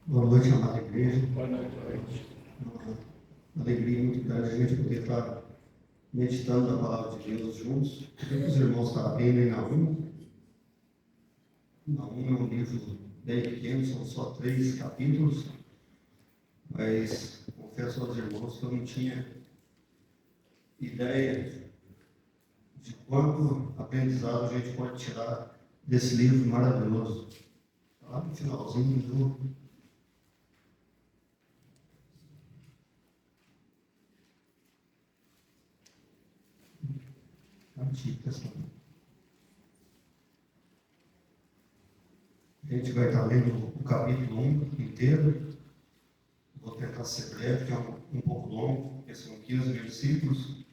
Boa noite, amada igreja. Boa noite. Uma alegria muito grande a gente poder estar meditando a palavra de Deus juntos. Queria que os irmãos estão abrindo em Naum. Naum é um livro bem pequeno, são só 3 capítulos, mas confesso aos irmãos que eu não tinha ideia de quanto aprendizado a gente pode tirar desse livro maravilhoso. Lá no finalzinho do Antigo Testamento. A gente vai estar lendo o capítulo 1 inteiro. Vou tentar ser breve, que é um pouco longo, porque são 15 versículos,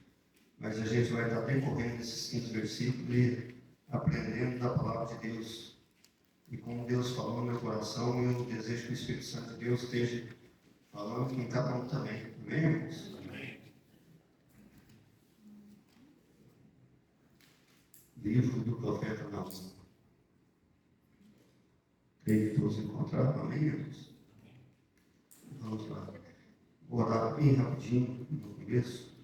mas a gente vai estar decorrendo esses 15 versículos e aprendendo da palavra de Deus. E como Deus falou no meu coração, eu desejo que o Espírito Santo de Deus esteja falando com cada um também. Amém, irmãos? Livro do profeta Naum. Creio que todos encontraram, amém, irmãos? Vamos lá. Vou orar bem rapidinho no começo.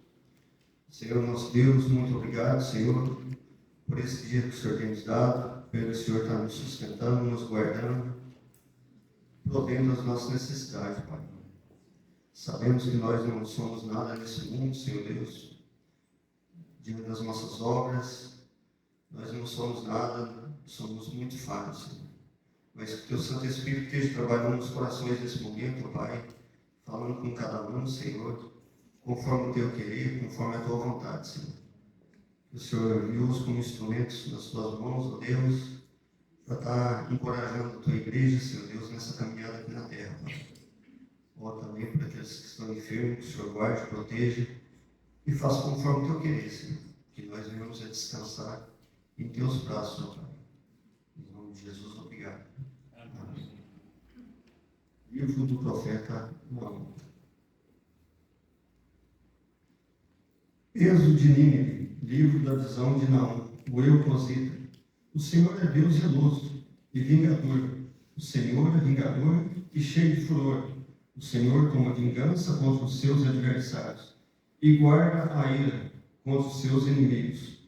Senhor, nosso Deus, muito obrigado, Senhor, por esse dia que o Senhor tem nos dado, pelo Senhor estar nos sustentando, nos guardando, provendo as nossas necessidades, Pai. Sabemos que nós não somos nada nesse mundo, Senhor Deus, diante das nossas obras. Nós não somos nada, somos muito falhos, Senhor. Mas que o Teu Santo Espírito esteja trabalhando nos corações nesse momento, Pai, falando com cada um, Senhor, conforme o Teu querer, conforme a Tua vontade, Senhor. Que o Senhor envie-os como instrumentos nas Tuas mãos, ó Deus, para estar encorajando a Tua igreja, Senhor Deus, nessa caminhada aqui na terra, Pai. Ó, também para aqueles que estão enfermos, que o Senhor guarde, proteja e faça conforme o Teu querer, Senhor. Que nós venhamos a descansar em Teus braços, ó Pai. Em nome de Jesus, obrigado. Amém. Livro do profeta Naum. Êxodo de Nínive, livro da visão de Naum, o Eucosita. O Senhor é Deus zeloso e vingador. O Senhor é vingador e cheio de furor. O Senhor toma vingança contra os seus adversários e guarda a ira contra os seus inimigos.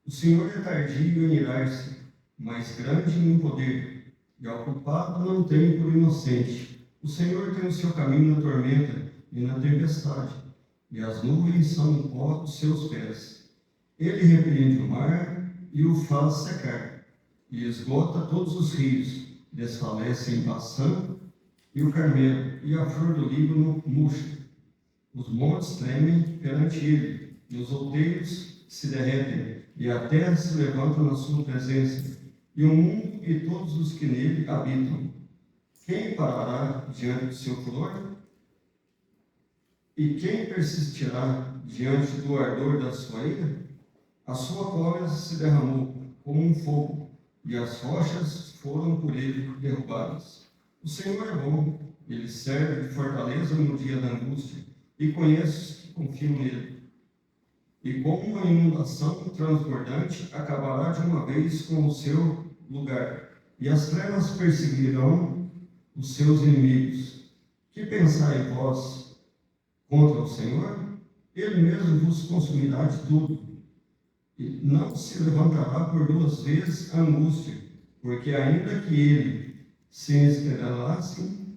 O Senhor é tardio em irar-se, mas grande em poder, e ao culpado não tem por inocente. O Senhor tem o seu caminho na tormenta e na tempestade, e as nuvens são o pó dos seus pés. Ele repreende o mar e o faz secar, e esgota todos os rios, desfalece em Baçã e o Carmelo, e a flor do Líbano murcha. Os montes tremem perante ele, e os outeiros se derretem, e a terra se levanta na sua presença, e o mundo e todos os que nele habitam. Quem parará diante do seu furor? E quem persistirá diante do ardor da sua ira? A sua cólera se derramou como um fogo, e as rochas foram por ele derrubadas. O Senhor é bom, ele serve de fortaleza no dia da angústia, e conhece os que confiam nele. E como uma inundação transbordante, acabará de uma vez com o seu lugar, e as trevas perseguirão os seus inimigos. Que pensai vós contra o Senhor? Ele mesmo vos consumirá de tudo, e não se levantará por 2 vezes a angústia, porque ainda que ele se escarelasse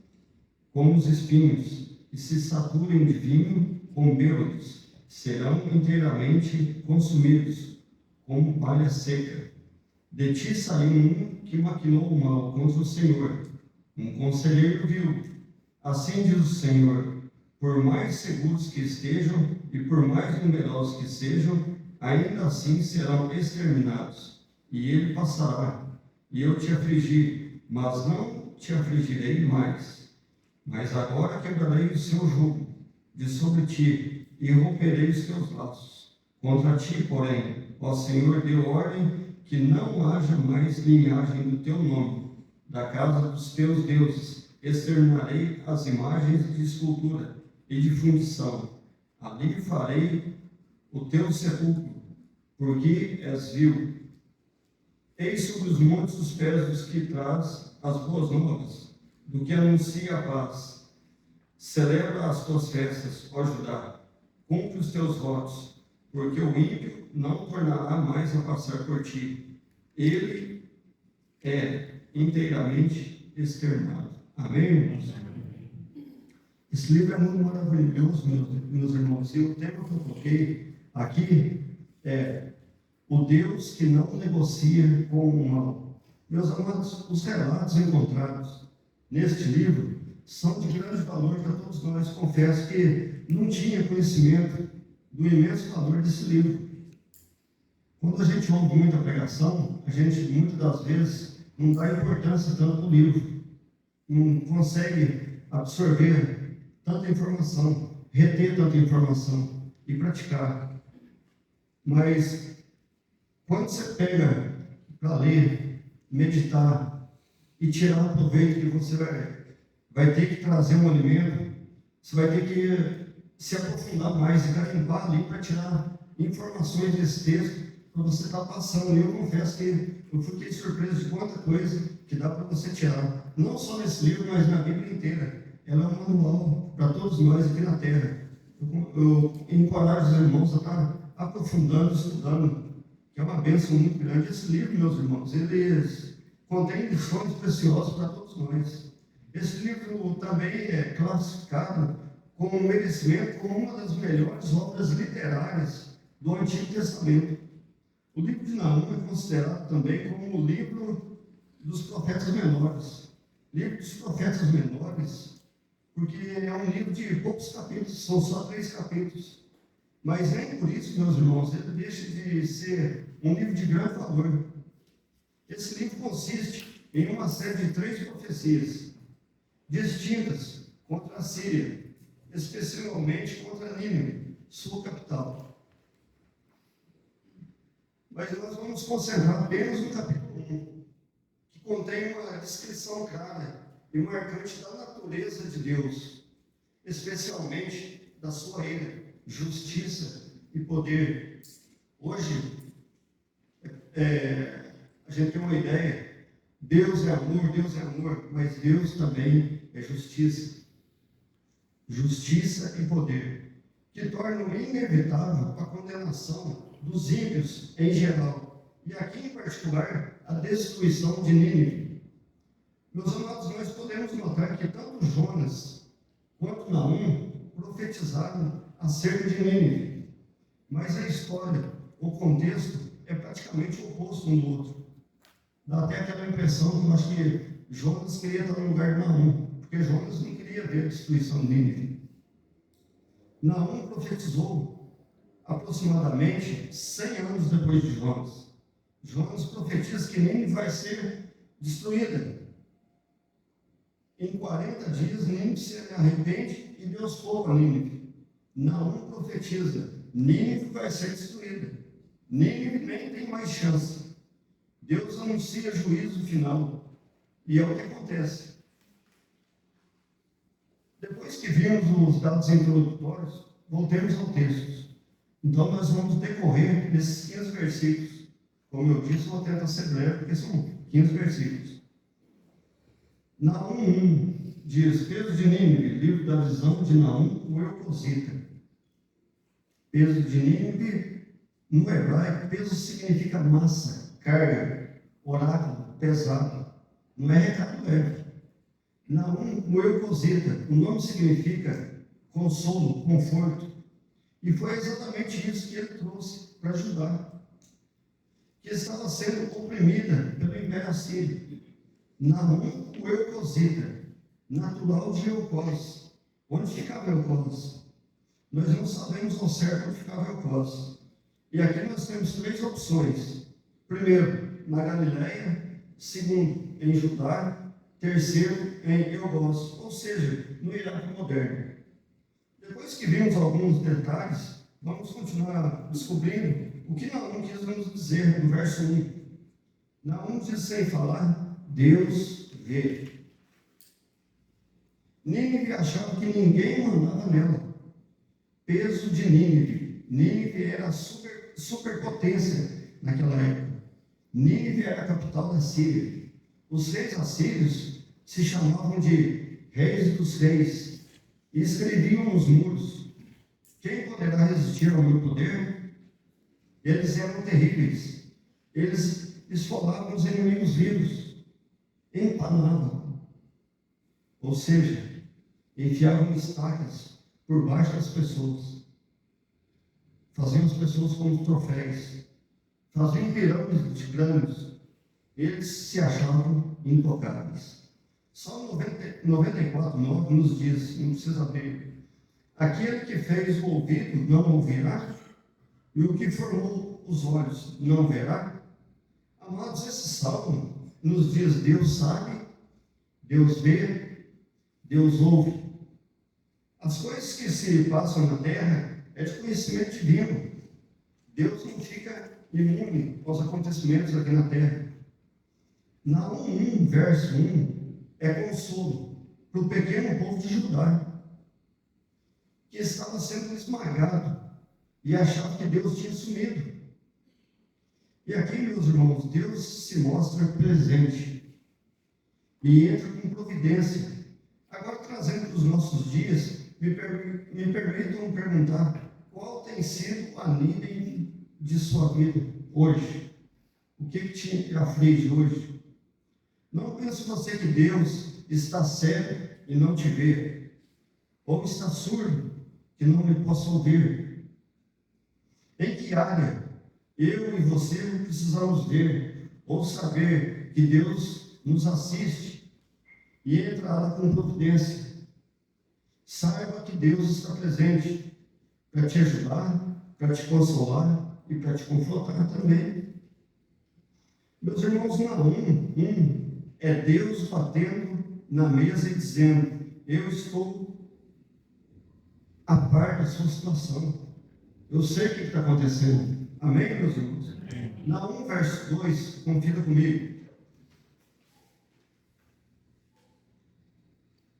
como os espinhos, e se saturem de vinho com bêbados, serão inteiramente consumidos, como palha seca. De ti saiu um que maquinou o mal contra o Senhor, um conselheiro vil. Assim diz o Senhor: por mais seguros que estejam e por mais numerosos que sejam, ainda assim serão exterminados. E ele passará, e eu te afligi, mas não te afligirei mais. Mas agora quebrarei o seu jugo de sobre ti, e romperei os teus laços. Contra ti, porém, ó Senhor, deu ordem que não haja mais linhagem do teu nome. Da casa dos teus deuses exterminarei as imagens de escultura e de fundição. Ali farei o teu sepulcro, porque és vil. Eis sobre os montes os pés dos que traz as boas novas, do que anuncia a paz. Celebra as tuas festas, ó Judá, cumpre os teus votos, porque o ímpio não tornará mais a passar por ti. Ele é inteiramente exterminado. Amém, irmãos? Esse livro é muito maravilhoso, meus irmãos. E o tema que eu coloquei aqui é o Deus que não negocia com o mal. Meus amados, os relatos encontrados neste livro são de grande valor para todos nós. Confesso que não tinha conhecimento do imenso valor desse livro. Quando a gente ouve muita pregação, a gente muitas das vezes não dá importância tanto no livro, não consegue absorver tanta informação, reter tanta informação e praticar. Mas quando você pega para ler, meditar e tirar o proveito que você vai ter que trazer um alimento, você vai ter que se aprofundar mais e garimpar ali para tirar informações desse texto para você estar passando. E eu confesso que eu fiquei surpreso de quanta coisa que dá para você tirar, não só nesse livro, mas na Bíblia inteira. Ela é um manual para todos nós aqui na Terra. Eu encorajo os irmãos a estar aprofundando, estudando, que é uma bênção muito grande. Esse livro, meus irmãos, eles contém lições preciosas para todos nós. Esse livro também é classificado com merecimento como uma das melhores obras literárias do Antigo Testamento. O livro de Naum é considerado também como o livro dos profetas menores. Livro dos profetas menores, porque é um livro de poucos capítulos, são só 3 capítulos. Mas nem por isso, meus irmãos, ele deixa de ser um livro de grande valor. Esse livro consiste em uma série de 3 profecias distintas contra a Síria, especialmente contra Nínive, sua capital. Mas nós vamos concentrar apenas no capítulo 1, que contém uma descrição clara e marcante da natureza de Deus, especialmente da sua ira, justiça e poder. Hoje, a gente tem uma ideia, Deus é amor, mas Deus também é justiça. Justiça e poder, que tornam inevitável a condenação dos ímpios em geral, e aqui em particular, a destruição de Nínive. Meus amados, nós podemos notar que tanto Jonas quanto Naum profetizaram acerca de Nínive, mas a história, o contexto, é praticamente o oposto um do outro. Dá até aquela impressão que eu acho que Jonas queria estar no lugar de Naum, porque Jonas não queria ver a destruição de Nínive. Naum profetizou aproximadamente 100 anos depois de Jonas. Jonas profetiza que Nínive vai ser destruída. Em 40 dias, Nínive se arrepende e Deus fogo a Nínive. Naum profetiza, Nínive vai ser destruída. Nínive nem tem mais chance. Deus anuncia juízo final. E é o que acontece. Depois que vimos os dados introdutórios, voltemos ao texto. Então, nós vamos decorrer desses 15 versículos. Como eu disse, vou tentar ser breve, porque são 15 versículos. Naum 1 diz: peso de Nínive, livro da visão de Naum, o Elcosita. Peso de Nínive, no hebraico, peso significa massa, carga, oráculo, pesado. Não é recado leve. Naum, o Elcosita, o nome significa consolo, conforto. E foi exatamente isso que ele trouxe para ajudar, que estava sendo oprimida pelo Império Assírio. Naum, o Elcosita, natural de Elcós. Onde ficava Elcós? Nós não sabemos ao certo onde ficava Elcós. E aqui nós temos 3 opções. Primeiro, na Galileia. Segundo, em Judá. Terceiro, em Elgós, ou seja, no Iraque moderno. Depois que vimos alguns detalhes, vamos continuar descobrindo o que Naum quis nos dizer no verso 1. Naum diz sem falar, Deus vê. Nínive achava que ninguém mandava nela. Peso de Nínive. Nínive era a superpotência naquela época. Nínive era a capital da Síria. Os reis assírios se chamavam de reis dos reis e escreviam nos muros: quem poderá resistir ao meu poder? Eles eram terríveis. Eles esfolavam os inimigos vivos, empanavam, ou seja, enfiavam estacas por baixo das pessoas, faziam as pessoas como troféus, faziam pirâmides de crânios. Eles se achavam intocáveis. Salmo 94:9 nos diz, não precisa abrir: aquele que fez o ouvido não ouvirá, e o que formou os olhos não verá. Amados, esse salmo nos diz: Deus sabe, Deus vê, Deus ouve. As coisas que se passam na terra é de conhecimento divino. Deus não fica imune aos acontecimentos aqui na terra. Naum 1, verso 1, é consolo para o pequeno povo de Judá, que estava sendo esmagado e achava que Deus tinha sumido. E aqui, meus irmãos, Deus se mostra presente e entra com providência. Agora, trazendo para os nossos dias, me permitam perguntar: qual tem sido a nível de sua vida hoje? O que te aflige hoje? Não pense você que Deus está cego e não te vê, ou está surdo que não lhe possa ouvir. Em que área eu e você precisamos ver ou saber que Deus nos assiste e entrará com providência? Saiba que Deus está presente para te ajudar, para te consolar e para te confortar também. Meus irmãos, Naum 1 é Deus batendo na mesa e dizendo: eu estou a par da sua situação, eu sei o que está acontecendo. Amém, meus irmãos? Naum, verso 2, confira comigo: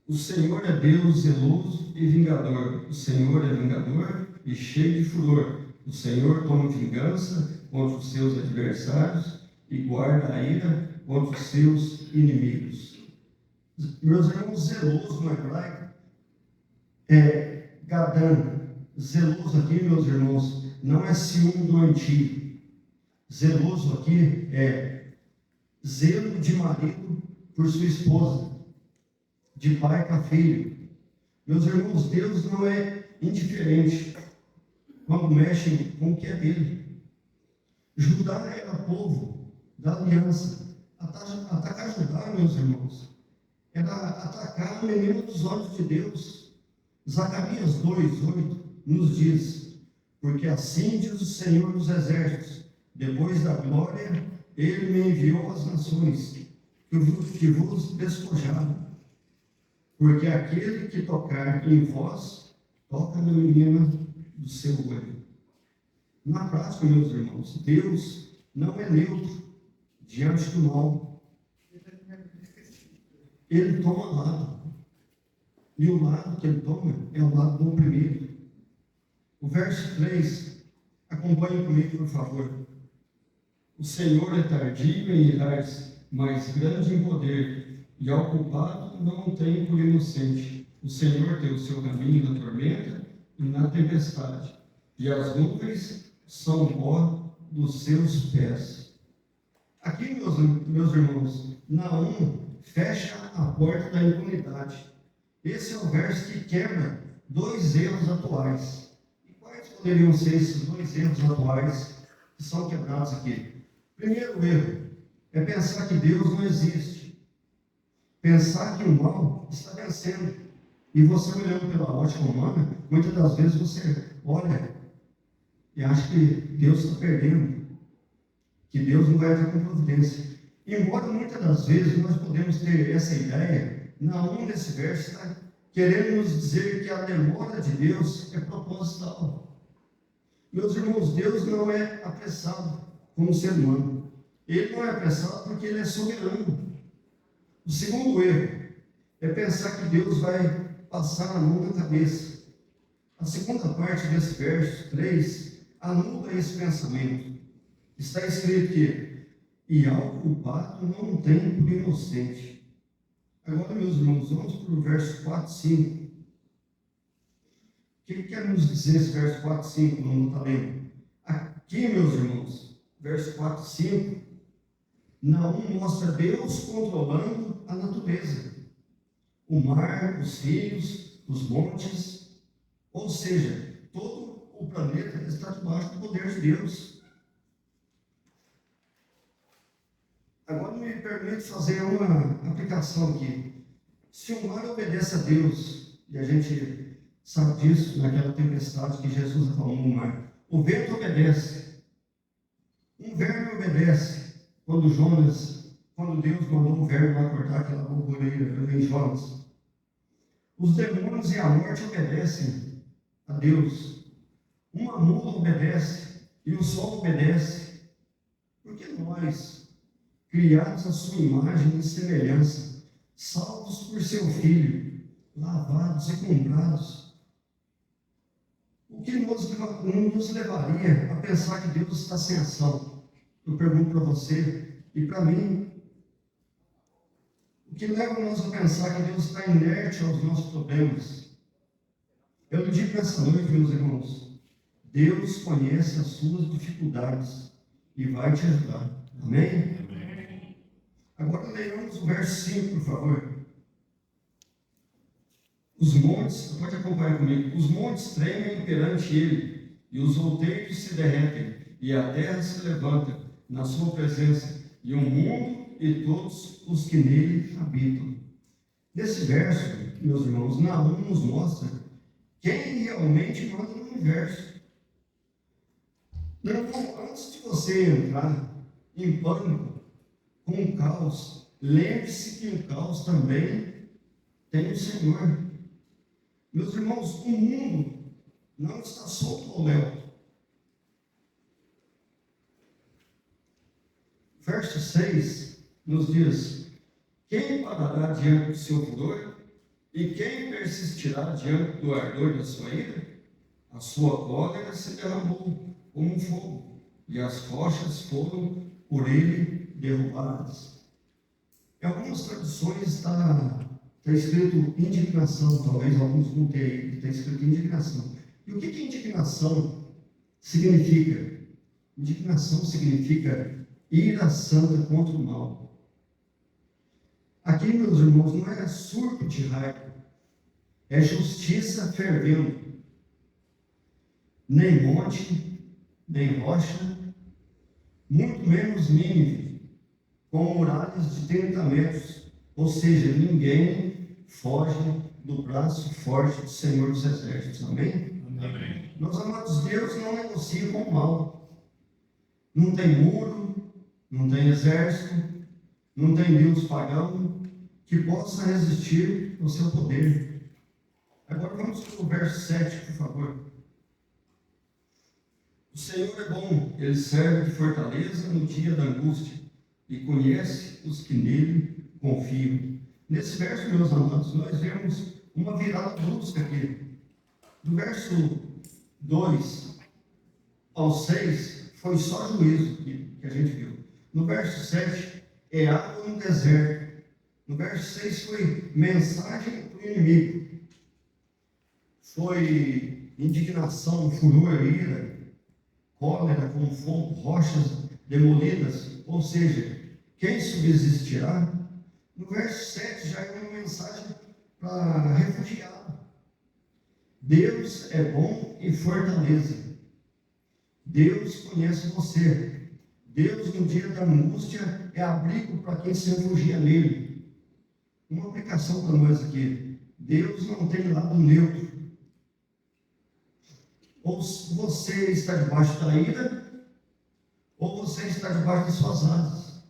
o Senhor é Deus zeloso e vingador. O Senhor é vingador e cheio de furor. O Senhor toma vingança contra os seus adversários e guarda a ira contra os seus inimigos. Meus irmãos, zeloso no hebraico é gadam. Zeloso aqui, meus irmãos, não é ciúme do antigo. Zeloso aqui é zelo de marido por sua esposa, de pai para filho. Meus irmãos, Deus não é indiferente quando mexe com o que é dele. Judá era povo da aliança. Atacar Judá, meus irmãos, era atacar a menina dos olhos de Deus. Zacarias 2:8 nos diz: porque assim diz o Senhor dos exércitos, depois da glória, ele me enviou às nações que vos despojaram. Porque aquele que tocar em vós, toca na menina do seu olho. Na prática, meus irmãos, Deus não é neutro diante do mal. Ele toma lado. E o lado que ele toma é o lado do oprimido. O verso 3, acompanhe comigo, por favor. O Senhor é tardio em irar-se, mas grande em poder, e ao culpado não tem por inocente. O Senhor tem o seu caminho na tormenta e na tempestade, e as nuvens são o pó dos seus pés. Aqui, meus irmãos, Naum fecha a porta da impunidade. Esse é o verso que quebra dois erros atuais. E quais poderiam ser esses dois erros atuais que são quebrados aqui? Primeiro erro é pensar que Deus não existe. Pensar que o mal está vencendo. E você, olhando pela ótica humana, muitas das vezes você olha e acha que Deus está perdendo, que Deus não vai entrar com providência. Embora muitas das vezes nós podemos ter essa ideia, Naum nesse verso está querendo nos dizer que a demora de Deus é proposital. Meus irmãos, Deus não é apressado como ser humano. Ele não é apressado porque ele é soberano. O segundo erro é pensar que Deus vai passar a mão na cabeça. A segunda parte desse verso 3 anula esse pensamento. Está escrito que: e ao culpado não tem por inocente. Agora, meus irmãos, vamos para o verso 4 e 5. O que quer nos dizer esse verso 4 e 5? Não está lendo. Aqui, meus irmãos, verso 4 e 5, Naum mostra Deus controlando a natureza. O mar, os rios, os montes, ou seja, todo o planeta está debaixo do poder de Deus. Agora me permite fazer uma aplicação aqui. Se o mar obedece a Deus, e a gente sabe disso naquela tempestade que Jesus acalmou no mar, o vento obedece, um verme obedece. Quando Deus mandou um verme lá cortar aquela borboleta em Jonas, os demônios e a morte obedecem a Deus. Uma mula obedece e o sol obedece. Porque nós, criados à sua imagem e semelhança, salvos por seu Filho, lavados e comprados, o que nos levaria a pensar que Deus está sem ação? Eu pergunto para você e para mim. O que leva nós a pensar que Deus está inerte aos nossos problemas? Eu lhe digo nessa noite, meus irmãos, Deus conhece as suas dificuldades e vai te ajudar. Amém? Amém. Agora leiamos o verso 5, por favor. Os montes, pode acompanhar comigo, os montes tremem perante ele, e os outeiros se derretem, e a terra se levanta na sua presença, e o mundo e todos os que nele habitam. Nesse verso, meus irmãos, Naum nos mostra quem realmente manda no universo. Então, antes de você entrar em pânico com o caos, lembre-se que o caos também tem o Senhor. Meus irmãos, o mundo não está solto ao léu. Verso 6 nos diz: quem parará diante do seu furor? E quem persistirá diante do ardor da sua ira? A sua cólera se derramou como um fogo, e as rochas foram por ele derrubadas. Em algumas traduções está escrito indignação, talvez alguns não tenham, está escrito indignação. E o que indignação significa? Indignação significa ira santa contra o mal. Aqui, meus irmãos, não é surto de raiva, é justiça fervendo. Nem monte, nem rocha, muito menos Nínive, com muralhas de 30 metros, ou seja, ninguém foge do braço forte do Senhor dos Exércitos. Amém? Amém. Meus amados, Deus não negocia com o mal. Não tem muro, não tem exército, não tem Deus pagão que possa resistir ao seu poder. Agora vamos para o verso 7, por favor. O Senhor é bom, Ele serve de fortaleza no dia da angústia e conhece os que nele confiam. Nesse verso, meus amados, nós vemos uma virada brusca aqui. Do verso 2 ao 6, foi só juízo que a gente viu. No verso 7, é água no deserto. No verso 6 foi mensagem para o inimigo. Foi indignação, furor, ira, cólera com fogo, rochas demolidas. Ou seja, quem subsistirá? No verso 7 já é uma mensagem para refugiado. Deus é bom e fortaleza. Deus conhece você. Deus, no dia da angústia, é abrigo para quem se refugia nele. Uma aplicação para nós aqui: Deus não tem lado neutro. Ou você está debaixo da ira, ou você está debaixo das suas asas.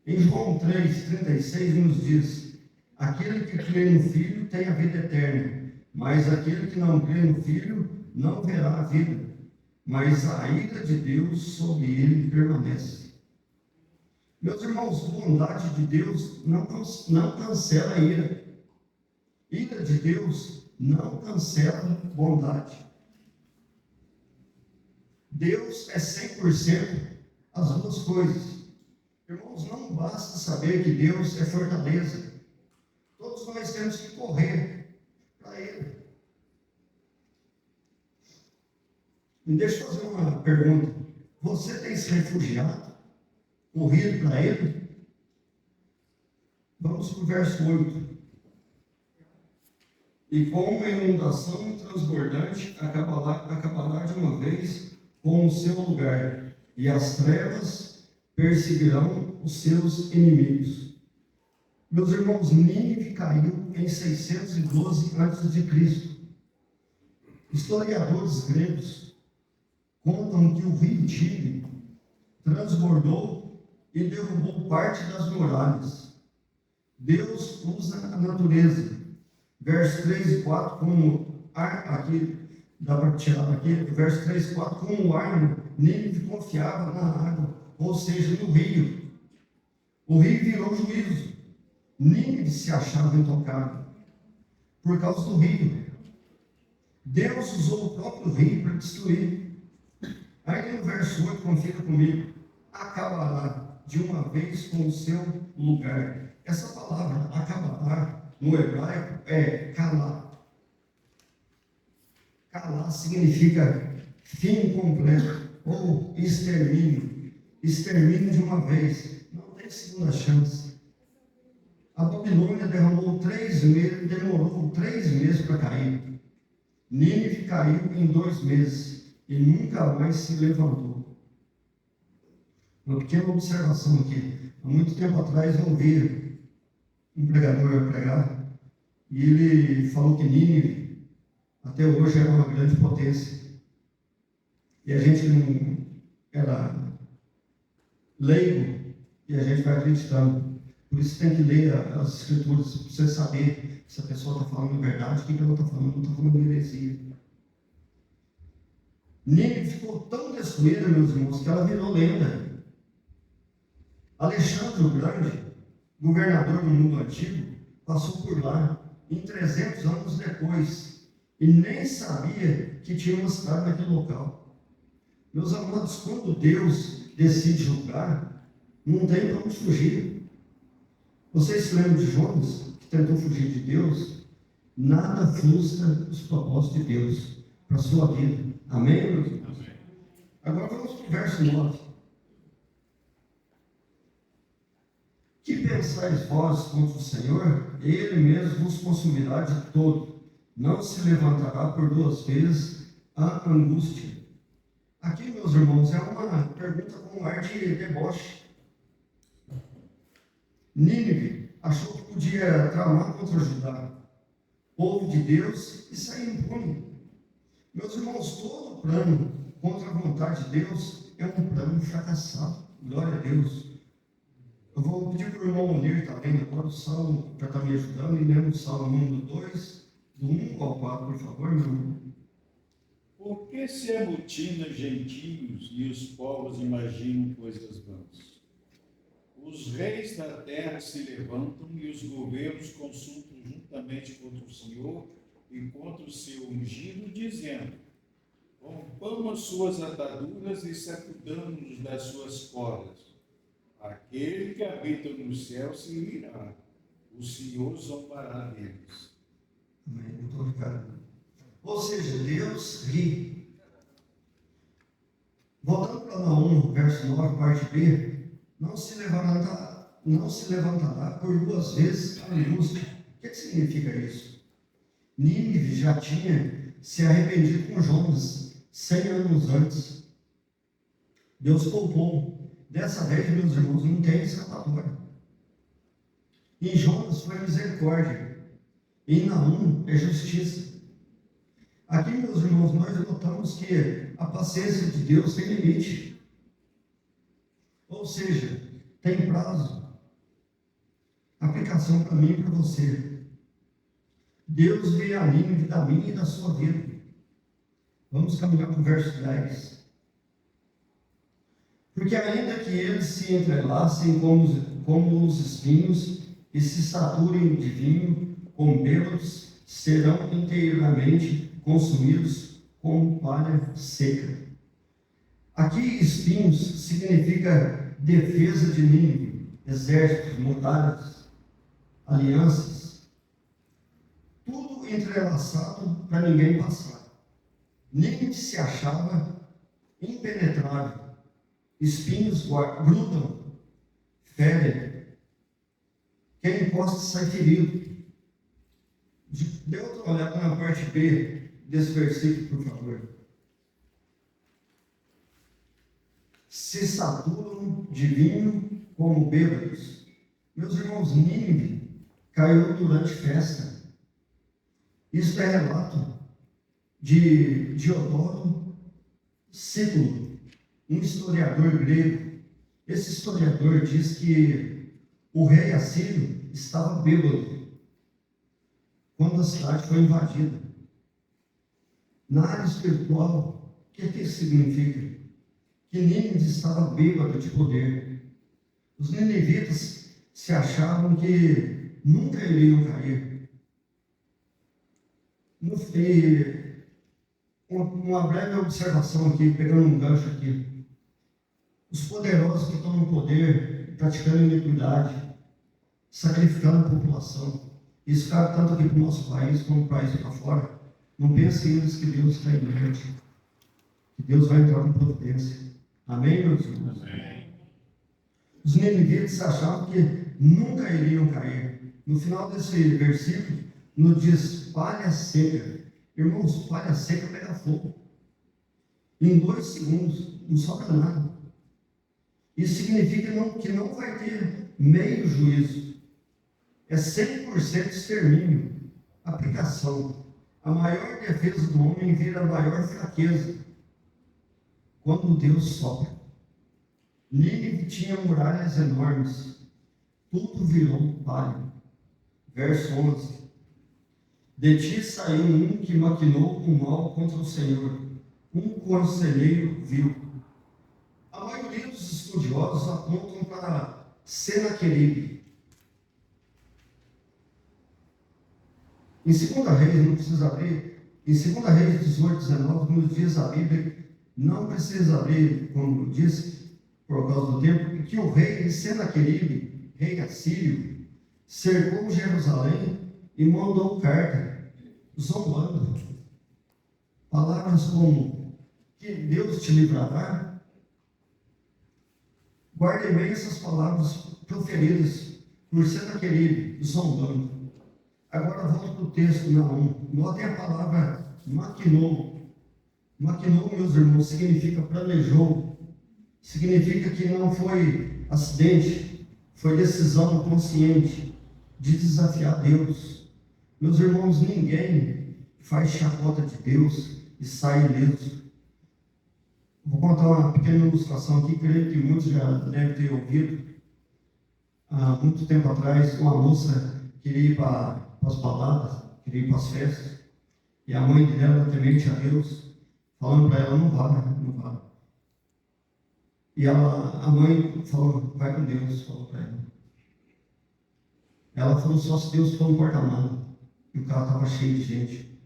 Em João 3,36 nos diz: aquele que crê no Filho tem a vida eterna, mas aquele que não crê no Filho não verá a vida, mas a ira de Deus sobre ele permanece. Meus irmãos, bondade de Deus não cancela a ira. Ira de Deus não cancela bondade. Deus é 100% as duas coisas. Irmãos, não basta saber que Deus é fortaleza. Todos nós temos que correr para Ele. E deixa eu fazer uma pergunta. Você tem se refugiado, corrido para Ele? Vamos para o verso 8. E com uma inundação transbordante acabará de uma vez com o seu lugar, e as trevas perseguirão os seus inimigos. Meus irmãos, Nínive caiu em 612 a.C. Historiadores gregos contam que o rio Tigre transbordou e derrubou parte das muralhas. Deus usa a natureza. Versos 3 e 4, como aqui, dá para tirar daqui, versos 3 e 4, como o arno, Nínive confiava na água, ou seja, no rio. O rio virou juízo. Nínive se achava intocável por causa do rio. Deus usou o próprio rio para destruir. Aí no verso 8, confira comigo, acabará de uma vez com o seu lugar. Essa palavra, acabará, no hebraico, é calar. Calar significa fim completo, ou extermínio. Extermínio de uma vez. Não tem segunda chance. A Babilônia demorou 3 meses para cair. Nínive caiu em 2 meses e nunca mais se levantou. Uma pequena observação aqui. Há muito tempo atrás eu ouvi um pregador pregar, e ele falou que Nínive até hoje era uma grande potência, e a gente não era leigo, e a gente vai acreditando. Por isso tem que ler as escrituras, para você saber se a pessoa está falando a verdade, o que ela está falando, não está falando heresia. Nínive ficou tão destruída, meus irmãos, que ela virou lenda. Alexandre o Grande, governador do mundo antigo, passou por lá em 300 anos depois e nem sabia que tinha uma cidade naquele local. Meus amados, quando Deus decide julgar, não tem para onde fugir. Vocês se lembram de Jonas, que tentou fugir de Deus? Nada frustra os propósitos de Deus para a sua vida. Amém, meus irmãos? Amém. Agora vamos para o verso 9. Que pensais vós contra o Senhor? Ele mesmo vos consumirá de todo. Não se levantará por 2 vezes a angústia. Aqui, meus irmãos, é uma pergunta com ar de deboche. Nínive achou que podia tramar contra Judá, povo de Deus, e sair impune. Meus irmãos, todo plano contra a vontade de Deus é um plano fracassado. Glória a Deus. Eu vou pedir para o irmão Monir também, agora o Salmo, para estar me ajudando, e lendo o Salmo 1 do 2, do 1 ao 4, por favor, meu irmão. Por que se amotinam gentios e os povos imaginam coisas vãs? Os reis da terra se levantam e os governos consultam juntamente contra o Senhor e contra o seu ungido, dizendo: rompamos suas ataduras e sacudamos-nos das suas cordas. Aquele que habita no céu se irá, o Senhor zombará deles. Amém. Muito obrigado. Ou seja, Deus ri. Voltando para Naum, verso 9, parte B, não se levantará por 2 vezes a angústia. O que significa isso? Nínive já tinha se arrependido com Jonas 100 anos antes. Deus poupou. Dessa vez, meus irmãos, não tem escapatória. Em Jonas foi misericórdia. Em Naum é justiça. Aqui, meus irmãos, nós notamos que a paciência de Deus tem limite. Ou seja, tem prazo. Aplicação para mim e para você. Deus vê a Nínive da minha e da sua vida. Vamos caminhar para o verso 10. Porque ainda que eles se entrelacem como os espinhos e se saturem de vinho, com bêbados, serão inteiramente consumidos como palha seca. Aqui, espinhos significa defesa de Nínive, exércitos, muralhas, alianças. entrelaçado para ninguém passar. Nínive se achava impenetrável. Espinhos grudam, ferem. Quem encosta sai ferido. Dê outra olhada na parte B desse versículo, por favor. Se saturam de vinho como bêbados. Meus irmãos, Nínive caiu durante festa. Isso é relato de Diodoro Sículo, um historiador grego. Esse historiador diz que o rei assírio estava bêbado quando a cidade foi invadida. Na área espiritual, o que isso significa? Que Nínive estava bêbado de poder. Os ninivitas se achavam que nunca iriam cair. Uma breve observação aqui, pegando um gancho aqui. Os poderosos que estão no poder, praticando iniquidade, sacrificando a população, isso cabe tanto aqui para o nosso país como para o país para fora. Não pensem eles que Deus está inerte, que Deus vai entrar com providência. Amém, meus irmãos? Amém. Os ninivitas achavam que nunca iriam cair. No final desse versículo, nos diz palha seca. Irmãos, palha seca pega fogo. Em 2 segundos, não sobra nada. Isso significa que não vai ter meio juízo. É 100% extermínio. Aplicação. A maior defesa do homem vira a maior fraqueza quando Deus sopra. Nínive tinha muralhas enormes. Tudo virou palha. Verso 11. De ti saiu um que maquinou o mal contra o Senhor, um conselheiro vil. A maioria dos estudiosos apontam para Senaqueribe. Em 2 Reis, não precisa abrir, em 2 Reis 18, 19, nos diz a Bíblia, não precisa abrir, como disse, por causa do tempo, que o rei Senaqueribe, rei assírio, cercou Jerusalém e mandou carta, zombando. Palavras como, que Deus te livrará. Guardem bem essas palavras proferidas por Senaqueribe, zombando. Agora volto para o texto, não. Notem a palavra maquinou. Maquinou, meus irmãos, significa planejou. Significa que não foi acidente, foi decisão consciente de desafiar Deus. Meus irmãos, ninguém faz chacota de Deus e sai ileso. Vou contar uma pequena ilustração aqui, creio que muitos já devem ter ouvido. Há muito tempo atrás, uma moça queria ir para as baladas, queria ir para as festas, e a mãe dela, temente a Deus, falando para ela, não vá. E a mãe falou, vai com Deus, falou para ela. Ela falou, só se Deus for no porta-malas. E o carro estava cheio de gente.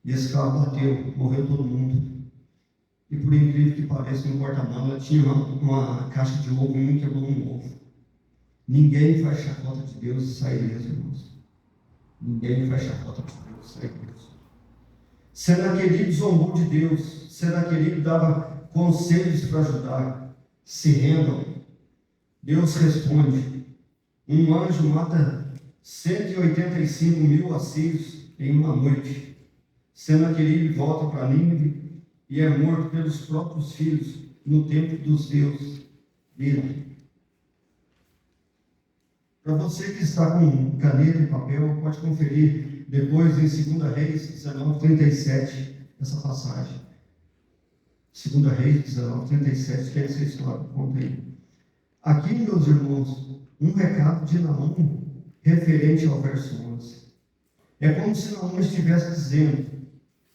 E esse carro bateu, morreu todo mundo. E por incrível que pareça, no porta-malas tinha uma caixa de ovo e um quebrou um ovo. Ninguém faz chacota de Deus e sai ileso, irmãos. Ninguém faz chacota de Deus e sai ileso. Senaqueribe zombou de Deus. Senaqueribe dava conselhos para ajudar. Se rendam. Deus responde. Um anjo mata 185.000 assírios em uma noite. Senaqueribe volta para Nínive e é morto pelos próprios filhos no templo dos deuses dele. Para você que está com caneta e papel, pode conferir depois em 2 Reis 19, 37, essa passagem. 2 Reis 19, 37, que é essa história, conta aí. Aqui, meus irmãos, um recado de Naum referente ao verso 11. É como se Naum estivesse dizendo,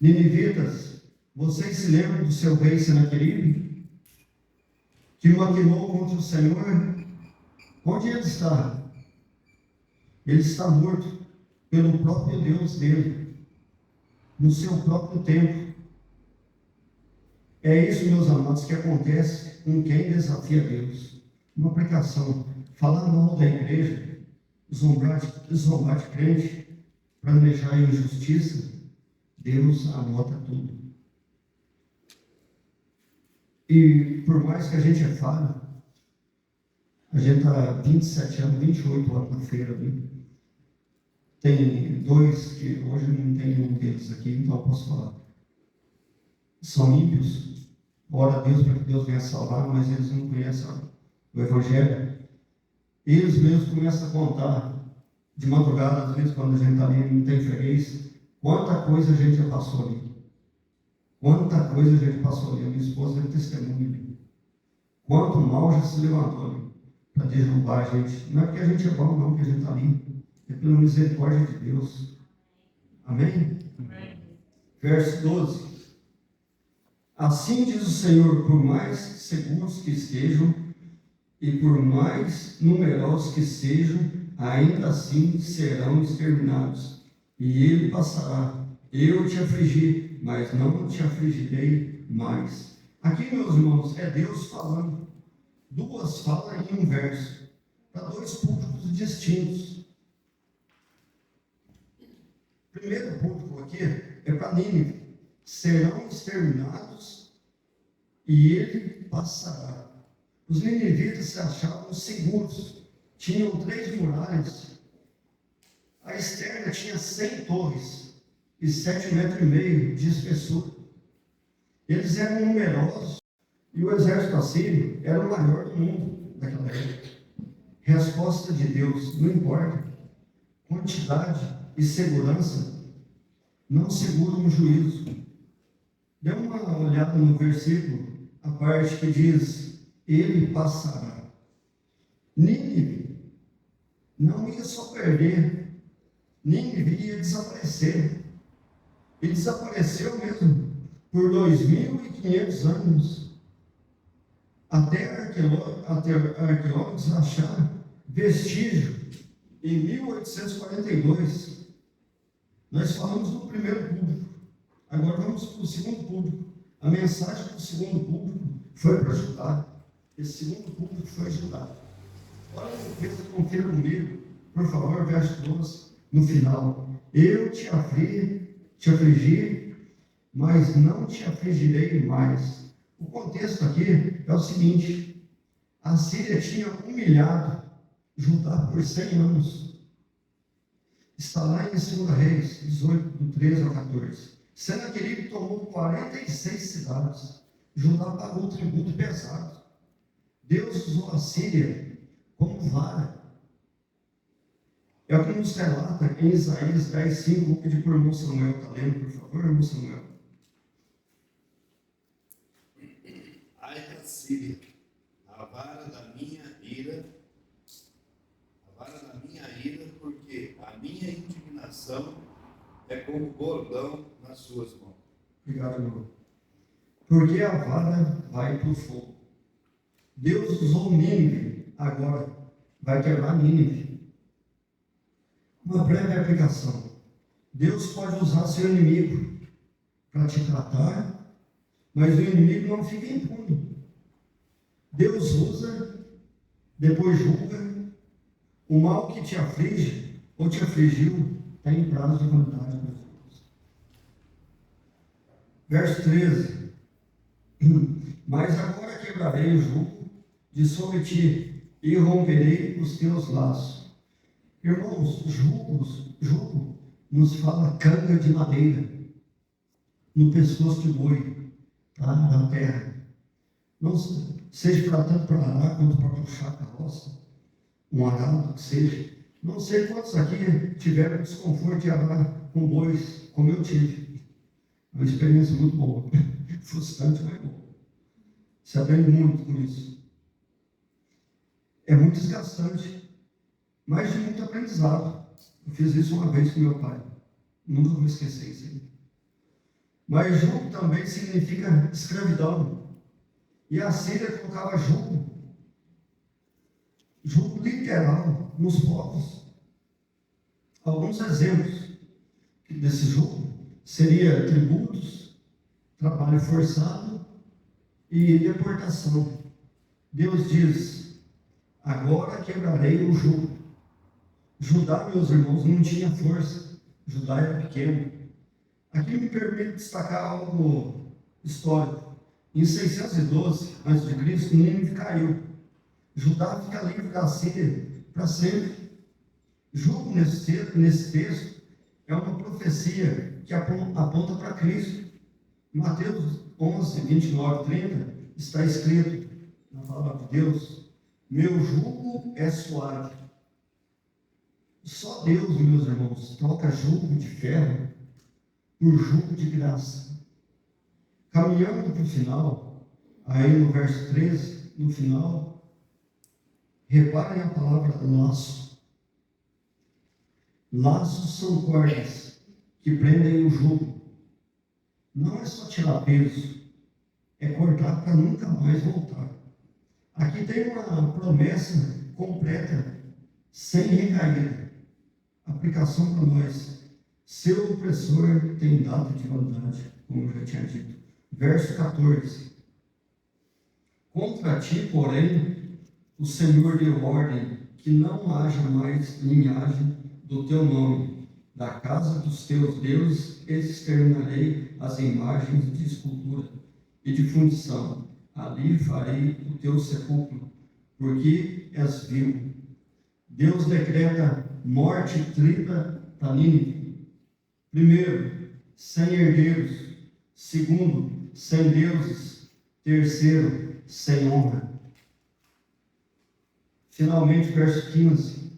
ninivitas, vocês se lembram do seu rei Senaqueribe? Que maquinou contra o Senhor? Onde ele está? Ele está morto pelo próprio Deus dele, no seu próprio tempo. É isso, meus amados, que acontece com quem desafia Deus. Uma aplicação, falar mal da igreja, zombar de crente, planejar a injustiça, Deus anota tudo. E por mais que a gente é falho, a gente está 27 anos, 28 anos na feira ali. Tem dois que hoje não tem nenhum deles aqui, então eu posso falar. São ímpios, ora a Deus para que Deus venha salvar, mas eles não conhecem o Evangelho. Eles mesmos começam a contar de madrugada, às vezes, quando a gente está ali, não tem freguês, quanta coisa a gente já passou ali. Quanta coisa a gente passou ali. A minha esposa é testemunha ali. Quanto mal já se levantou ali para derrubar a gente. Não é porque a gente é bom, não, que a gente está ali. É pela misericórdia de Deus. Amém? Amém. Verso 12. Assim diz o Senhor, por mais seguros que estejam e por mais numerosos que sejam, ainda assim serão exterminados. E ele passará. Eu te afligi, mas não te afligirei mais. Aqui, meus irmãos, é Deus falando. Duas falas em um verso. Para dois públicos distintos. O primeiro público aqui é para Nínive. Serão exterminados e ele passará. Os ninivitas se achavam seguros. Tinham 3 muralhas. A externa tinha 100 torres e 7,5 metros de espessura. Eles eram numerosos e o exército assírio era o maior do mundo naquela época. Resposta de Deus, não importa. Quantidade e segurança não seguram o juízo. Dê uma olhada no versículo, a parte que diz, ele passará. Nínive não ia só perder, Nínive ia desaparecer. E desapareceu mesmo por 2.500 anos, até arqueólogos acharam vestígio em 1842. Nós falamos do primeiro público, agora vamos para o segundo público. A mensagem do segundo público foi para Judá. Esse segundo público foi Judá. Olha o texto, confira comigo, por favor, verso 12, no final. Eu te afligi, mas não te afligirei mais. O contexto aqui é o seguinte: a Síria tinha humilhado Judá por 100 anos. Está lá em 2 Reis 18, do 13 ao 14. Senaqueribe tomou 46 cidades. Judá pagou tributo pesado. Deus usou a Síria como vara. É o que nos relata em Isaías 10:5. Vou pedir para o irmão Samuel estar lendo, por favor, irmão Samuel. Ai da Síria, a vara da minha ira, porque a minha indignação é como bordão nas suas mãos. Obrigado, irmão. Porque a vara vai para o fogo. Deus usou Nínive, agora vai quebrar Nínive. Uma breve aplicação. Deus pode usar seu inimigo para te tratar, mas o inimigo não fica impune. Deus usa, depois julga. O mal que te aflige ou te afligiu está em prazo de validade, meus irmãos. Verso 13. Mas agora quebrarei o jugo de sobre ti e romperei os teus laços. Irmãos, jugo nos fala canga de madeira no pescoço de boi, tá? Na terra. Não seja para tanto para arar quanto para puxar a carroça, um arado que seja. Não sei quantos aqui tiveram desconforto de arar com bois, como eu tive. Uma experiência muito boa, frustrante, mas boa. Você aprende muito com isso. É muito desgastante, mas de muito aprendizado. Eu fiz isso uma vez com meu pai. Nunca vou esquecer isso aí. Mas jugo também significa escravidão. E a Síria colocava jugo literal nos povos. Alguns exemplos desse jugo seria tributos, trabalho forçado e deportação. Deus diz, agora quebrarei o jugo. Judá, meus irmãos, não tinha força. Judá era pequeno. Aqui me permite destacar algo histórico. Em 612 a.C., Nínive caiu. Judá fica livre da Síria para sempre. Julgo nesse texto é uma profecia que aponta para Cristo. Em Mateus 11, 29 e 30 está escrito na palavra de Deus: meu jugo é suave. Só Deus, meus irmãos, troca jugo de ferro por jugo de graça. Caminhando para o final, aí no verso 13, no final, reparem a palavra laço. Laços são cordas que prendem o jugo. Não é só tirar peso, é cortar para nunca mais voltar. Aqui tem uma promessa completa, sem recaída. Aplicação para nós. Seu opressor tem data de validade, como eu já tinha dito. Verso 14. Contra ti, porém, o Senhor deu ordem que não haja mais linhagem do teu nome. Da casa dos teus deuses exterminarei as imagens de escultura e de fundição. Ali farei o teu sepulcro, porque és vil. Deus decreta morte tripla para Nínive. Primeiro, sem herdeiros. Segundo, sem deuses. Terceiro, sem honra. Finalmente, verso 15.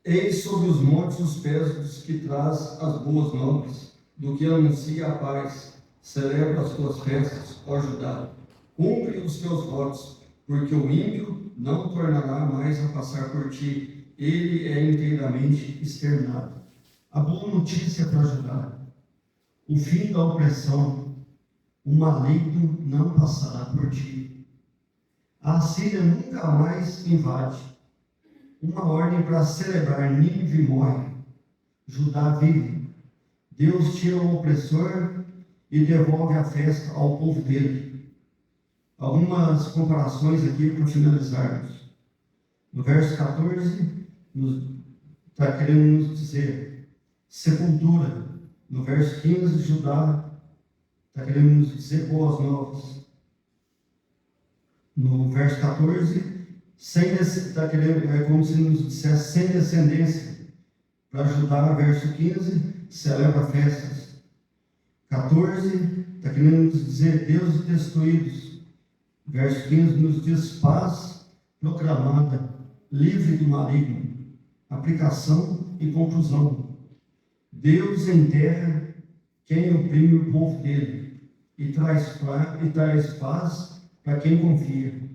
Eis sobre os montes os pés dos que traz as boas novas, do que anuncia a paz. Celebra as tuas festas, ó Judá. Cumpre os teus votos, porque o ímpio não tornará mais a passar por ti. Ele é inteiramente exterminado. A boa notícia para Judá: o fim da opressão, o maligno não passará por ti. A Assíria nunca mais invade. Uma ordem para celebrar: Nínive morre, Judá vive. Deus tira o opressor e devolve a festa ao povo dele. Algumas comparações aqui para finalizarmos. No verso 14, está querendo nos dizer sepultura. No verso 15, Judá está querendo nos dizer boas novas. No verso 14, está querendo, é como se nos dissesse sem descendência. Para Judá, verso 15, celebra festas. 14, está querendo nos dizer deuses destruídos. Verso 15 nos diz paz proclamada, livre do maligno. Aplicação e conclusão. Deus enterra quem oprime o povo dele e traz paz para quem confia.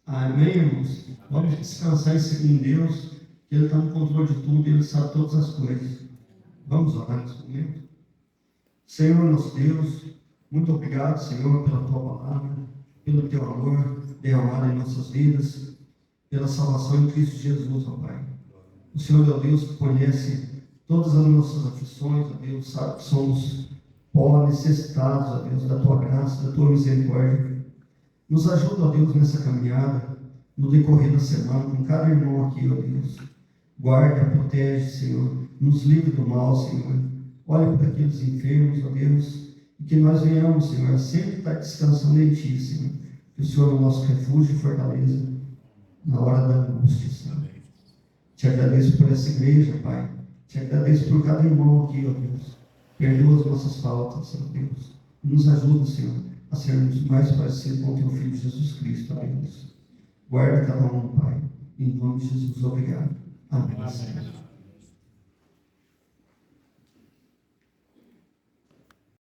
Amém, irmãos? Vamos descansar em Deus, que Ele está no controle de tudo, Ele sabe todas as coisas. Vamos orar nesse momento. Senhor, nosso Deus, muito obrigado, Senhor, pela Tua palavra, pelo Teu amor derramado em nossas vidas, pela salvação em Cristo Jesus, ó Pai. O Senhor é o Deus que conhece todas as nossas aflições, ó Deus, sabe que somos pó necessitados, ó Deus, da Tua graça, da Tua misericórdia. Nos ajuda, ó Deus, nessa caminhada, no decorrer da semana, com cada irmão aqui, ó Deus. Guarda, protege, Senhor, nos livre do mal, Senhor. Olha para aqueles enfermos, ó Deus, e que nós venhamos, Senhor, sempre estar descansando em Ti, Senhor. Que o Senhor é o nosso refúgio e fortaleza na hora da angústia, Senhor. Te agradeço por essa igreja, Pai. Te agradeço por cada irmão aqui, ó Deus. Perdoa as nossas faltas, ó Deus. Nos ajuda, Senhor, a sermos mais parecidos com o Teu Filho Jesus Cristo, ó Deus. Guarda cada um, Pai. Em nome de Jesus, obrigado. Amém.